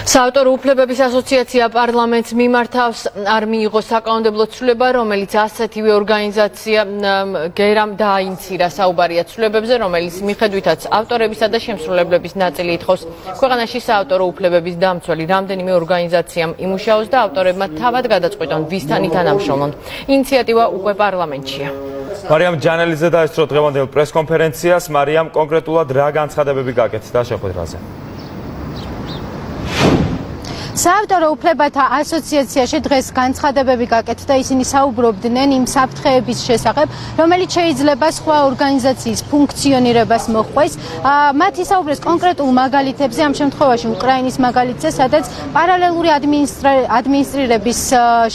საავტორო უფლებების ასოციაცია პარლამენტს მიმართავს არ მიიღო საკანონმდებლო ცვლილება, რომელიც ასეთივე ორგანიზაცია გერამ დააინცირა. საუბარია ცვლილებებზე, რომელიც მიხედვითაც ავტორებისა და შემსრულებლების ნაწილი ითხოვს. ქვეყანაში საავტორო უფლებების დამცველი რამდენიმე ორგანიზაციამ იმუშაოს და ავტორებმა თავად გადაწყვიტონ, ვისთან ითანამშრომლონ. ინიციატივა უკვე პარლამენტშია. მარიამ ჯანელიძე დაესწრო დღევანდელ პრესკონფერენციას. მარიამ, კონკრეტულად რა განცხადებები გაკეთდა შეხვედრაზე? საავტორო უფლებათა ასოციაციაში დღეს განცხადებები გაკეთდა, ისინი საუბრობდნენ იმ საფრთხეების შესახებ, რომელიც შეიძლება სხვა ორგანიზაციის ფუნქციონირებას მოჰყვეს. მათ ისაუბრეს კონკრეტულ მაგალითებზე, ამ შემთხვევაში უკრაინის მაგალითზე, სადაც პარალელური ადმინისტრირების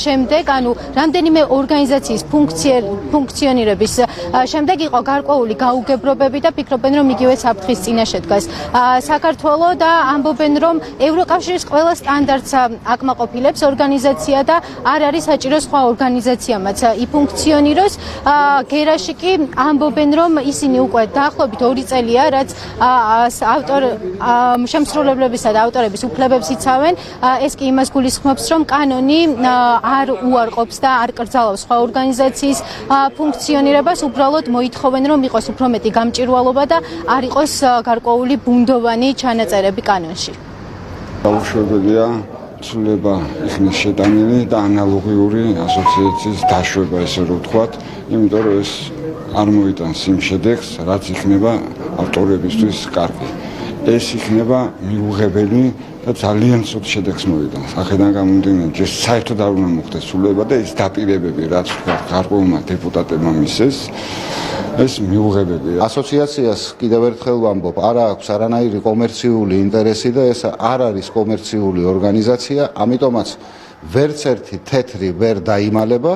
შემდეგ, ანუ რამდენიმე ორგანიზაციის ფუნქციონირების შემდეგ იყო გარკვეული გაუგებრობები და ფიქრობენ, რომ იგივე საფრთხის წინაშე დგას საქართველო და ამბობენ, რომ ევროკავშირის ყველა სტანდარტს აკმაყოფილებს ორგანიზაცია და არ არის საჭირო სხვა ორგანიზაციამაც იფუნქციონიროს. გერაში კი ამბობენ, რომ ისინი უკვე დაახლოებით 2 წელია, რაც შემსრულებლებისა და ავტორების უფლებებს იცავენ. ეს კი იმას გულისხმობს, რომ კანონი არ უარყოფს და არ კრძალავს სხვა ორგანიზაციის ფუნქციონირებას, უბრალოდ მოითხოვენ, რომ იყოს უფრო მეტი გამჭირვალობა და არ იყოს გარკვეული ბუნდოვანი ჩანაწერები კანონში. Დაუშვებელია ცვლილება იქნება შეტანილი და ანალოგიური ასოციაციის დაშვება, ესე რომ ვთქვათ, იმიტომ რომ ეს არ მოიტანს იმ შედეგს, რაც იქნება ავტორებისთვის კარგი. ეს იქნება მიუღებელი და ძალიან ცუდ შედეგს მოიტანს. აქედან გამომდინარე, ჯერ საერთოდ არ უნდა მოხდეს ცვლილება და ეს დაპირებები, რაც ვთქვათ, გარკვეულმა დეპუტატებმა მისცეს, ეს მიუღებელია. ასოციაციას კიდევ ერთხელ ვამბობ, არ აქვს არანაირი კომერციული ინტერესი და ეს არ არის კომერციული ორგანიზაცია, ამიტომაც ვერც ერთი თეთრი ვერ დაიმალება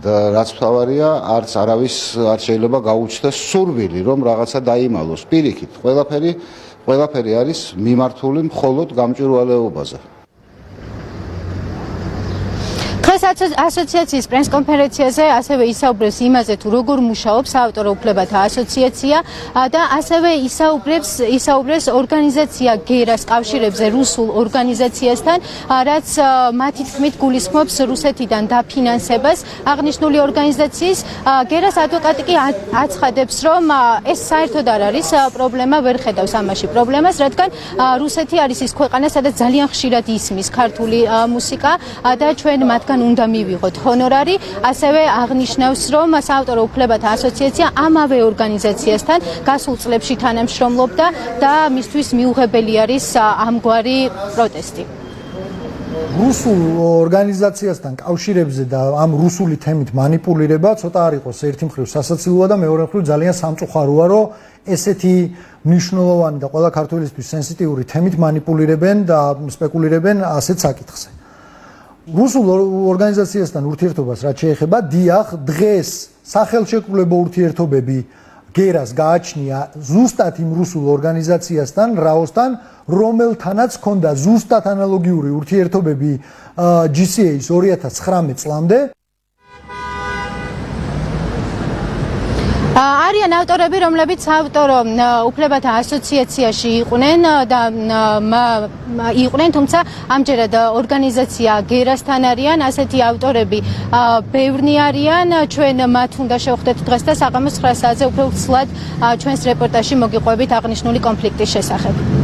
და რაც მთავარია, არც არავის არ შეიძლება გაუჩნდეს სურვილი, რომ რაღაცა დაიმალოს. პირიქით, ყველაფერი არის მიმართული მხოლოდ გამჭვირვალეობაზე. დღეს ასოციაციის პრესკონფერენციაზე ასევე ისაუბრებს იმაზე, თუ როგორ მუშაობს საავტორო უფლებათა ასოციაცია და ასევე ისაუბრებს ორგანიზაცია გერას კავშირებზე რუსულ ორგანიზაციასთან, რაც მათი თქმით გულისხმობს რუსეთიდან დაფინანსებას აღნიშნული ორგანიზაციის. გერას ადვოკატი კი აცხადებს, რომ ეს საერთოდ არ არის პრობლემა, ვერ ხედავს ამაში პრობლემას, რადგან რუსეთი არის ის ქვეყანა, სადაც ძალიან ხშირად ისმის ქართული მუსიკა და ჩვენ მათგან უნდა მივიღოთ ჰონორარი. ასევე აღნიშნავს, რომ საავტორო უფლებათა ასოციაცია ამავე ორგანიზაციასთან გასულ წლებში თანამშრომლობდა და მისთვის მიუღებელი არის ამგვარი პროტესტი. რუსულ ორგანიზაციასთან კავშირებზე და ამ რუსული თემით манипуლირება ცოტა არ იყოს ერთი მხრივ სასაცილოა და მეორე მხრივ ძალიან სამწუხაროა, რომ ესეთი მნიშვნელოვანი და ყველა ქართველისთვის სენსიტიური თემით манипуლირებენ და სპეკულირებენ ასეთ საკითხზე. რუსულ ორგანიზაციასთან ურთიერთობას რაც შეეხება, დიახ, დღეს სახელშეკრულებო ურთიერთობები გერას გააჩნია ზუსტად იმ რუსულ ორგანიზაციასთან, რაოსთან, რომელთანაც ჰქონდა ზუსტად ანალოგიური ურთიერთობები GCA-ის 2019 წლამდე. არიან ავტორები, რომლებიც საავტორო უფლებათა ასოციაციაში იყვნენ, თუმცა ამჯერად ორგანიზაცია გერასთან არიან. ასეთი ავტორები ბევრნი არიან. ჩვენ მათ უნდა შევხვდეთ დღეს და საღამოს 9 საათზე უფრო ცვლად ჩვენს რეპორტაჟში მოგიყვებით აღნიშნული კონფლიქტის შესახებ.